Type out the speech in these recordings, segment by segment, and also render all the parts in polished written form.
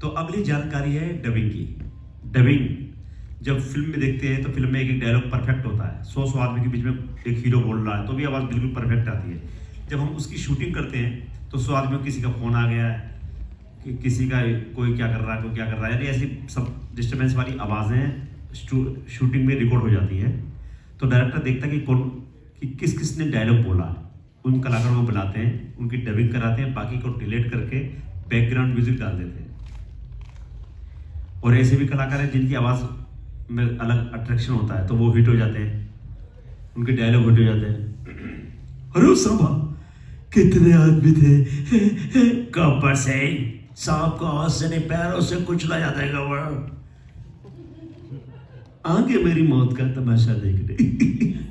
तो अगली जानकारी है डबिंग की। डबिंग जब फिल्म में देखते हैं तो फिल्म में एक एक डायलॉग परफेक्ट होता है, 100 आदमी के बीच में एक हीरो बोल रहा है तो भी आवाज़ बिल्कुल परफेक्ट आती है। जब हम उसकी शूटिंग करते हैं तो 100 आदमियों किसी का फ़ोन आ गया है कि किसी का कोई क्या कर रहा है, कोई क्या कर रहा है, यानी ऐसी सब डिस्टर्बेंस वाली आवाज़ें शूटिंग में रिकॉर्ड हो जाती हैं। तो डायरेक्टर देखता है कि किस किस ने डायलॉग बोला है, उन कलाकारों को बुलाते हैं, उनकी डबिंग कराते हैं, बाकी को डिलीट करके बैकग्राउंड म्यूजिक डाल देते हैं। और ऐसे भी कलाकार हैं जिनकी आवाज़ में अलग अट्रैक्शन होता है तो वो हिट हो जाते हैं, उनके डायलॉग हिट हो जाते हैं। अरे सांबा कितने आदमी थे कब्बर से सांप को हाथ से नहीं पैरों से कुचला जाता है कब्बर। आगे मेरी मौत का तमाशा देखने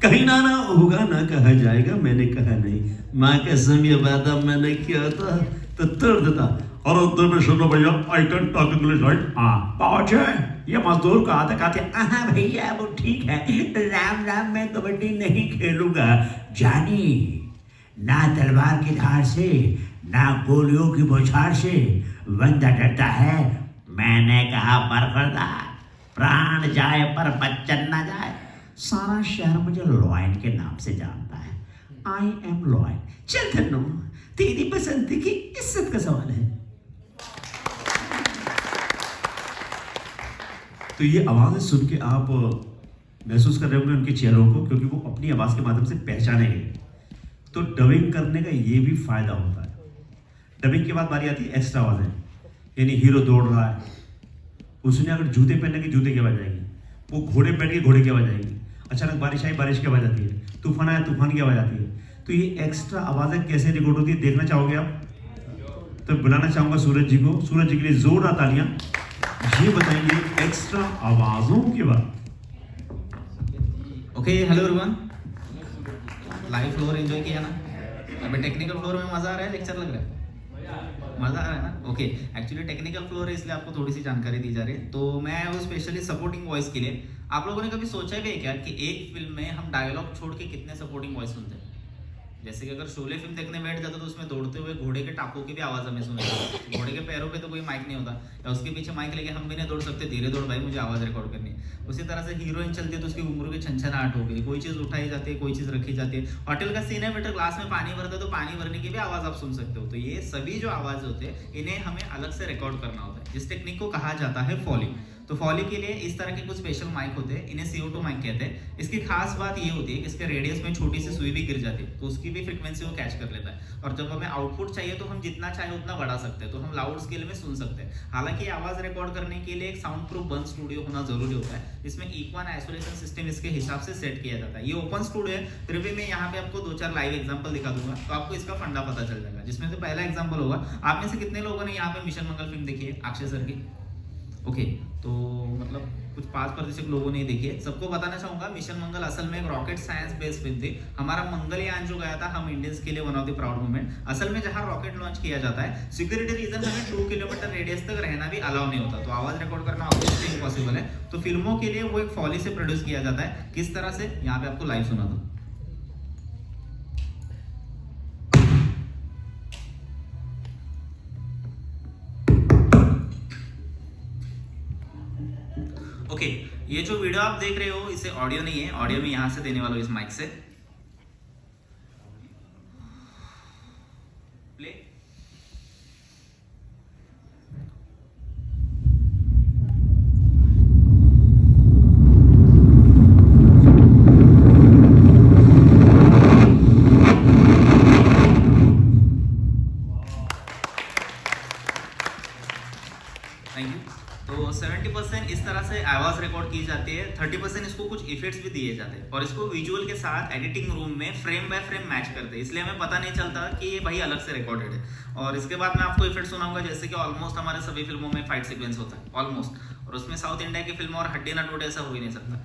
कहीं ना ना होगा ना कहा जाएगा, मैंने कहा नहीं, माँ कसम ये वादा मैंने किया था तो तोड़ देता। और उधर में सुनो भैया, I can talk English right. हाँ पहुंच ये मजदूर कहा था, कहते हाँ भैया वो ठीक है, राम राम मैं कबड्डी नहीं खेलूंगा। जानी ना तलवार की धार से ना गोलियों की बौछार से बंदा डरता है, मैंने कहा बरखरदार, प्राण जाए पर बच्चन ना जाए। सारा शहर मुझे लॉयन के नाम से जानता है, आई एम लॉयन। चल धन्नो, तेरी पसंद की इज्जत का सवाल है। तो ये आवाज़ें सुन के आप महसूस कर रहे होंगे उनके चेहरों को, क्योंकि वो अपनी आवाज़ के माध्यम से पहचाने गए। तो डबिंग करने का ये भी फायदा होता है। डबिंग के बाद बारी आती है एक्स्ट्रा आवाज़ें, यानी हीरो दौड़ रहा है, उसने अगर जूते पहनने की जूते की आवाज़ आएगी, वो घोड़े बैठ के घोड़े की आवाज़ आएगी, अचानक बारिश आई बारिश की आवाज़ आती है, तूफान आया तूफान की आवाज़ आती है। तो ये एक्स्ट्रा आवाज़ें कैसे रिकॉर्ड होती है देखना चाहोगे आप? तो बुलाना चाहूँगा सूरज जी को। सूरज जी के लिए जोरदार तालियां, ये बताएंगे एक्स्ट्रा आवाज़ों के बाद। Okay hello everyone, live floor enjoy किया ना? अभी टेक्निकल फ्लोर में मज़ा आ रहा है, लेक्चर लग रहा है, मज़ा आ रहा है ना? ओके, एक्चुअली टेक्निकल फ्लोर है इसलिए आपको थोड़ी सी जानकारी दी जा रही है। तो मैं वो स्पेशली सपोर्टिंग वॉइस के लिए, आप लोगों ने कभी सोचा भी है क्या कि एक फिल्म में हम डायलॉग छोड़ के कितने सपोर्टिंग वॉइस सुनते हैं? जैसे कि अगर शोले फिल्म देखने बैठ जाते तो उसमें दौड़ते हुए घोड़े के टापों की भी आवाज़ हमें सुनेगी। घोड़े के पैरों पे तो कोई माइक नहीं होता, या उसके पीछे माइक लेके हम भी नहीं दौड़ सकते, धीरे दौड़ भाई मुझे आवाज़ रिकॉर्ड करनी है। उसी तरह से हीरोइन चलती है तो उसकी उम्र की छनछनाहट हो गई, कोई चीज़ उठाई जाती है, कोई चीज़ रखी जाती है। होटल का सीन है बेटर, ग्लास में पानी भरते तो पानी भरने की भी आवाज़ आप सुन सकते हो। तो ये सभी जो आवाज़ होते हैं इन्हें हमें अलग से रिकॉर्ड करना होता है, जिस टेक्निक को कहा जाता है फॉली। तो फॉली के लिए इस तरह के कुछ स्पेशल माइक होते हैं, इन्हें CO2 माइक कहते हैं। इसकी खास बात ये होती है कि इसके रेडियस में छोटी सी सुई भी गिर जाती है तो उसकी भी फ्रीक्वेंसी वो कैच कर लेता है। और जब हमें आउटपुट चाहिए तो हम जितना चाहे उतना बढ़ा सकते हैं, तो हम लाउड स्केल में सुन सकते हैं। हालांकि आवाज रिकॉर्ड करने के लिए एक साउंड प्रूफ बंद स्टूडियो होना जरूरी होता है, इसमें इक्वान आइसोलेशन सिस्टम इसके हिसाब से सेट किया जाता है। ये ओपन स्टूडियो है, फिर भी मैं यहाँ पे आपको 2-4 लाइव एग्जाम्पल दिखा दूंगा तो आपको इसका फंडा पता चल जाएगा। जिसमें से पहला एग्जाम्पल होगा, आप में से कितने लोगों ने यहाँ पे मिशन मंगल फिल्म देखी है अक्षय सर की? ओके, तो मतलब कुछ 5% लोगों ने देखी है। सबको बताना चाहूंगा, मिशन मंगल असल में एक रॉकेट साइंस बेस्ड फिल्म थी। हमारा मंगलयान जो गया था हम इंडियंस के लिए one of the proud moment. असल में जहां रॉकेट लॉन्च किया जाता है, सिक्योरिटी रीजन हमें 2 किलोमीटर रेडियस तक रहना भी अलाउ नहीं होता, तो आवाज रिकॉर्ड करना ऑब्वियसली इम्पॉसिबल है। तो फिल्मों के लिए वो एक फॉली से प्रोड्यूस किया जाता है। किस तरह से, यहाँ पे आपको लाइव सुना दो। ओके, ये जो वीडियो आप देख रहे हो इसे ऑडियो नहीं है, ऑडियो में यहां से देने वाला हूं इस माइक से। प्ले। Thank you. तो 70% इस तरह से आवाज रिकॉर्ड की जाती है, 30% इसको कुछ इफेक्ट्स भी दिए जाते हैं और इसको विजुअल के साथ एडिटिंग रूम में फ्रेम बाय फ्रेम मैच करते हैं, इसलिए हमें पता नहीं चलता कि ये भाई अलग से रिकॉर्डेड है। और इसके बाद मैं आपको इफेक्ट सुनाऊंगा, जैसे कि ऑलमोस्ट हमारे सभी फिल्मों में फाइट सीक्वेंस होता है ऑलमोस्ट, और उसमें साउथ इंडिया की फिल्म और हड्डी ना टूटे ऐसा हो ही नहीं सकता।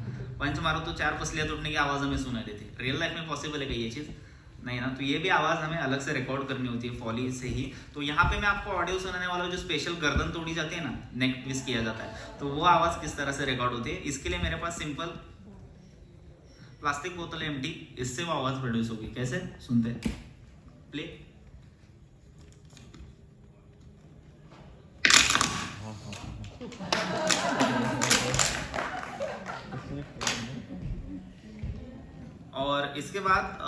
पंच मारो तो 4 पसलियां टूटने की आवाज हमें सुनाई देती है। रियल लाइफ में पॉसिबल है क्या ये चीज? नहीं ना। तो ये भी आवाज हमें अलग से रिकॉर्ड करनी होती है फॉली से ही। तो यहाँ पे मैं आपको ऑडियो सुनाने वाला हूं, जो स्पेशल गर्दन तोड़ी जाती है ना, नेक ट्विस्ट किया जाता है, तो वो आवाज किस तरह से रिकॉर्ड होती है। इसके लिए मेरे पास सिंपल प्लास्टिक बोतल एम्प्टी, इससे वो आवाज प्रोड्यूस होगी। कैसे सुनते हैं? प्ले। और इसके बाद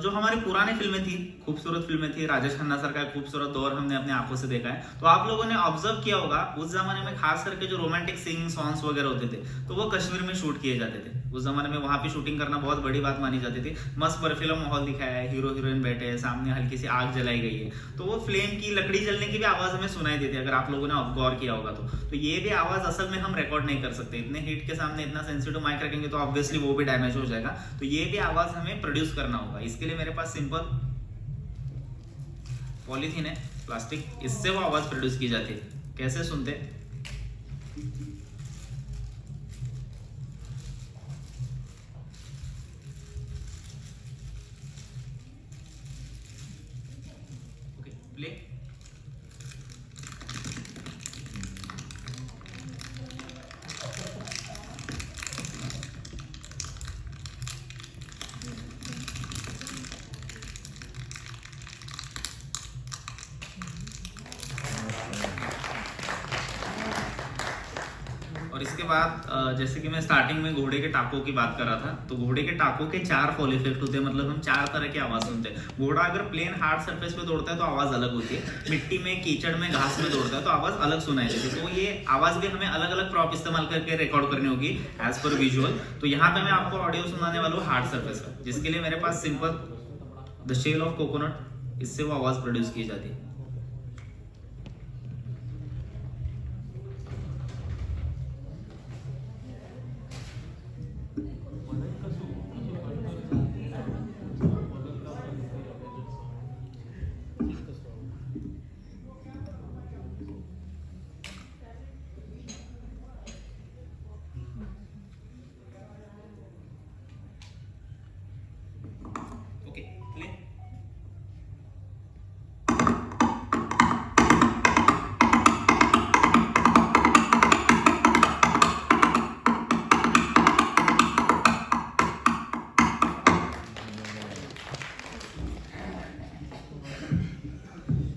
जो हमारी पुरानी फिल्में थी, खूबसूरत फिल्में थी, राजेश खन्ना सर का एक खूबसूरत दौर हमने अपने आंखों से देखा है। तो आप लोगों ने ऑब्जर्व किया होगा उस जमाने में खास करके जो रोमांटिक सिंगिंग सॉन्ग्स वगैरह होते थे तो वो कश्मीर में शूट किए जाते थे। उस जमाने में वहां पे शूटिंग करना बहुत बड़ी बात मानी जाती थी। मस्त बर्फीला माहौल दिखाया है, हीरो हीरोइन बैठे हैं, सामने हल्की सी आग जलाई गई है, तो वो फ्लेम की, लकड़ी जलने की भी आवाज हमें सुनाई देती है अगर आप लोगों ने गौर किया होगा तो ये भी आवाज असल में हम रिकॉर्ड नहीं कर सकते। इतने हीट के सामने इतना सेंसिटिव माइक रखेंगे तो ऑब्वियसली वो भी डैमेज हो जाएगा। तो ये भी आवाज हमें प्रोड्यूस करना होगा। इसके लिए मेरे पास सिंपल पॉलीथीन है, प्लास्टिक, इससे वो आवाज प्रोड्यूस की जाती है। कैसे सुनते? Okay, play. और इसके बाद जैसे कि मैं स्टार्टिंग में घोड़े के टाकों की बात कर रहा था, तो घोड़े के टाकों के 4 फॉल इफेक्ट होते हैं, मतलब हम 4 तरह की आवाज सुनते हैं। घोड़ा अगर प्लेन हार्ड सरफेस पे दौड़ता है तो आवाज अलग होती है, मिट्टी में, कीचड़ में, घास में दौड़ता है तो आवाज अलग सुनाई देती है। तो ये आवाज भी हमें अलग अलग प्रॉप इस्तेमाल करके रिकॉर्ड करनी होगी एज पर विजुअल। तो यहाँ पे मैं आपको ऑडियो सुनाने वाला हूँ हार्ड सरफेस का, जिसके लिए मेरे पास simple the shell of coconut, इससे वो आवाज प्रोड्यूस की जाती है। Okay, play.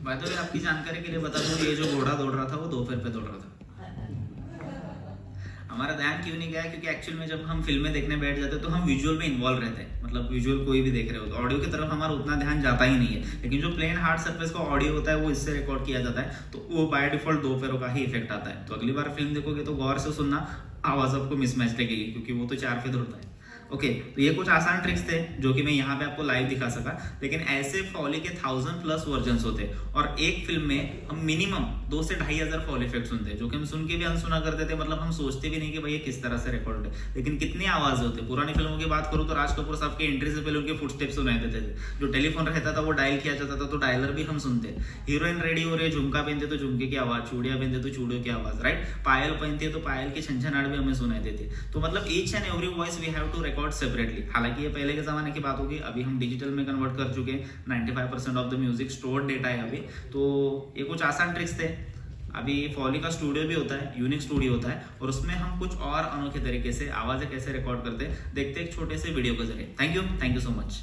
By the way आपकी जानकारी के लिए बता दूं, ये जो घोड़ा दौड़ रहा था वो 2 पैर पे दौड़ रहा था। हमारा ध्यान क्यों नहीं गया? क्योंकि एक्चुअल में जब हम फिल्में देखने बैठ जाते हैं तो हम विजुअल में इन्वॉल्व रहते हैं, मतलब विजुअल कोई भी देख रहे हो तो ऑडियो की तरफ हमारा उतना ध्यान जाता ही नहीं है। लेकिन जो प्लेन हार्ड सरफेस का ऑडियो होता है वो इससे रिकॉर्ड किया जाता है, तो वो बाय डिफॉल्ट 2 पैरों का ही इफेक्ट आता है। तो अगली बार फिल्म देखोगे तो गौर से सुनना, आवाज आपको मिसमैच लगेगी क्योंकि वो तो 4 पे दौड़ता है। ओके, तो ये कुछ आसान ट्रिक्स थे जो कि मैं यहाँ पे आपको लाइव दिखा सका। लेकिन ऐसे फॉली के 1000+ वर्जन्स होते हैं और एक फिल्म में हम मिनिमम 2 से 2500 फॉल इफेक्ट सुनते हैं, जो कि हम सुन के भी अनसुना कर देते हैं। मतलब हम सोचते भी नहीं कि भाई ये किस तरह से रिकॉर्ड है, लेकिन कितनी आवाज होती है। पुरानी फिल्मों की बात करूँ तो राज कपूर साहब की एंट्री से पहले उनके फुटस्टेप सुनाई देते थे। जो टेलीफोन रहता था वो डायल किया जाता था तो डायलर भी हम सुनते। हीरोइन रेडी हो रही है, झुमका पहनते तो झुमके की आवाज, चूड़ियां पहनते तो चूड़ियों की आवाज, राइट, पायल पहनती है तो पायल की छनछनाहट भी हमें सुनाई देती है। तो मतलब each and every voice we have to record separately. हालांकि ये पहले के जमाने की बात होगी, अभी हम डिजिटल में कन्वर्ट कर चुके हैं। 95% of the music stored data है अभी। तो ये कुछ आसान ट्रिक्स थे। अभी फॉली का स्टूडियो भी होता है, यूनिक स्टूडियो होता है, और उसमें हम कुछ और अनोखे तरीके से आवाजें कैसे रिकॉर्ड करते हैं देखते हैं एक छोटे से वीडियो के जरिए। Thank you so much.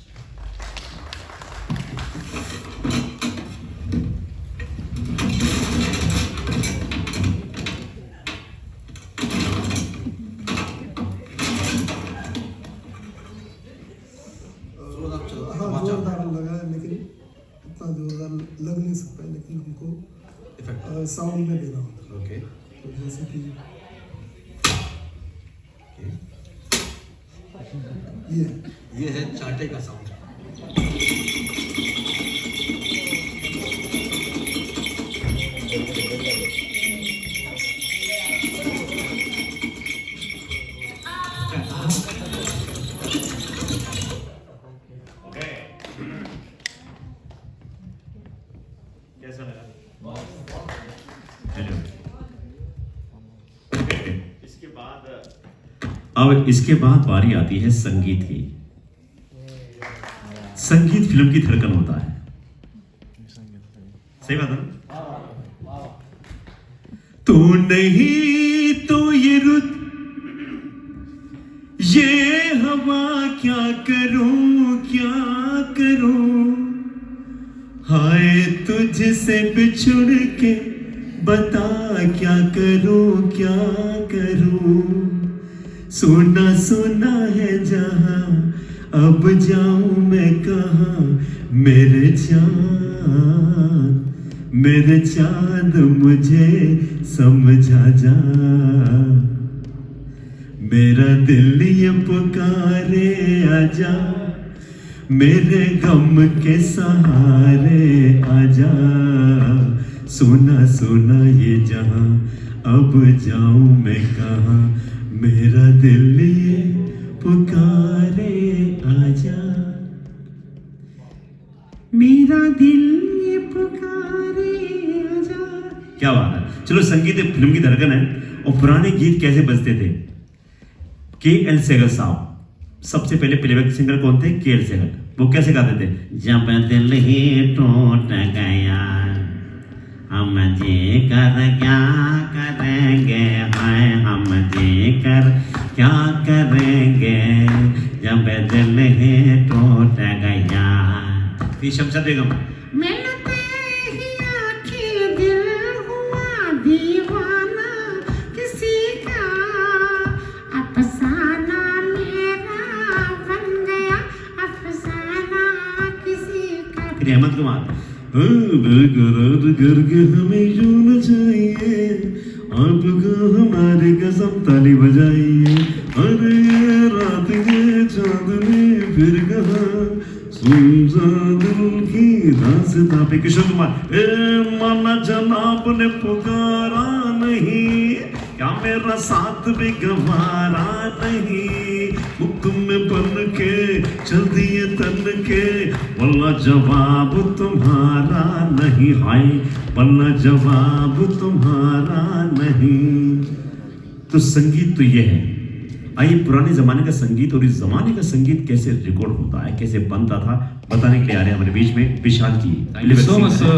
हाँ, जोरदार लगा है, लेकिन इतना जोरदार लग नहीं सकता है, लेकिन हमको साउंड में देना होता है। ओके, तो जैसे कि ये है चाटे का साउंड। कैसा लगा? अब इसके बाद बारी आती है संगीत की। संगीत फिल्म की धड़कन होता है, सही बात है ना? तू नहीं तो ये रुत, ये हवा, क्या करूं क्या करूं, हाय तुझसे बिछुड़ के बता क्या करूं क्या करूं। सोना सोना है जहां, अब जाऊं मैं कहां, मेरे चांद मुझे समझा जा। मेरा दिल ये पुकारे आजा, मेरे गम के सहारे आजा। सोना सोना ये जहां, अब जाऊं मैं कहां, मेरा दिल ये पुकारे आजा, मेरा दिल ये पुकारे आजा। क्या बात है। चलो, संगीत एक फिल्म की धड़कन है। और पुराने गीत कैसे बजते थे? के.एल. सेगल साहब सबसे पहले प्लेबैक सिंगर कौन थे? के.एल. सेगल। वो कैसे गाते थे? जब दिल ही टूट गया, हम जी कर क्या करेंगे, हाय हम जी कर क्या करेंगे, जब दिल ही टूट गया। फिर शमशाद बेगम, मिलते ही आंखें दिल हुआ दीवाना, किसी का अफसाना मेरा बन गया, अफसाना किसी का। फिर हेमंत कुमार, बेकरार करके हमें यूं चाहिए, आपको हमारी कसम ताली बजाइए। अरे ये रात ये चांदनी फिर कहाँ, सुनसा दिल की दास्तां पे। किशोर कुमार, ए माना जनाब ने पुकारा नहीं, क्या मेरा साथ भी गंवारा नहीं, तुम में बन के चल दिए तन के, वल्ला जवाब तुम्हारा नहीं, हाय वल्ला जवाब तुम्हारा नहीं। तो संगीत तो ये है। आइए पुराने जमाने का संगीत और इस जमाने का संगीत कैसे रिकॉर्ड होता है, कैसे बनता था, बताने के लिए आ रहे हैं हमारे बीच में विशाल जी। Thank you so much, sir.